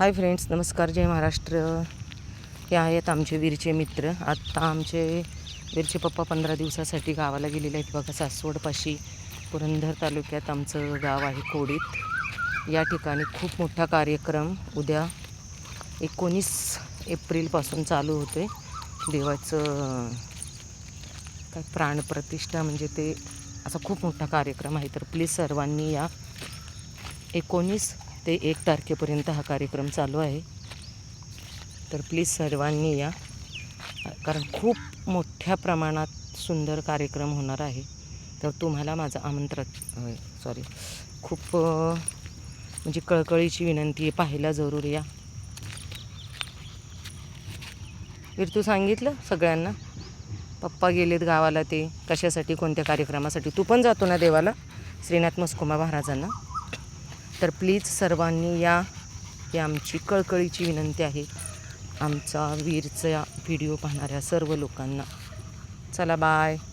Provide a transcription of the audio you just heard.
Hi friends, नमस्कार, जय महाराष्ट्र. हे आहेत आमचे वीरचे मित्र. आत्ता आमचे वीरचे पप्पा 15 दिवसासाठी गावाला गेलेले आहेत बघा. सासवडपाशी पुरंदर तालुक्यात आमचं गाव आहे कोडीत. या ठिकाणी खूप मोठा कार्यक्रम उद्या 19 एप्रिलपासून चालू होतो आहे. देवाचं काय प्राणप्रतिष्ठा म्हणजे ते असा खूप मोठा कार्यक्रम आहे. तर प्लीज सर्वांनी या. 19 ते 1 तारखेपर्यंत हा कार्यक्रम चालू आहे. तर प्लीज सर्वांनी या, कारण खूप मोठ्या प्रमाणात सुंदर कार्यक्रम होणार आहे. तर तुम्हाला माझं आमंत्रण खूप म्हणजे कळकळीची विनंती आहे, पाहायला जरूर या. तू सांगितलं सगळ्यांना पप्पा गेलेत गावाला, ते कशासाठी, कोणत्या कार्यक्रमासाठी? तू पण जातो ना देवाला, श्रीनाथ मस्कोबा महाराजांना? तर प्लीज सर्वांनी या, ही आमची कळकळीची विनंती आहे आमचा वीरचा व्हिडिओ पाहणाऱ्या सर्व लोकांना. चला बाय.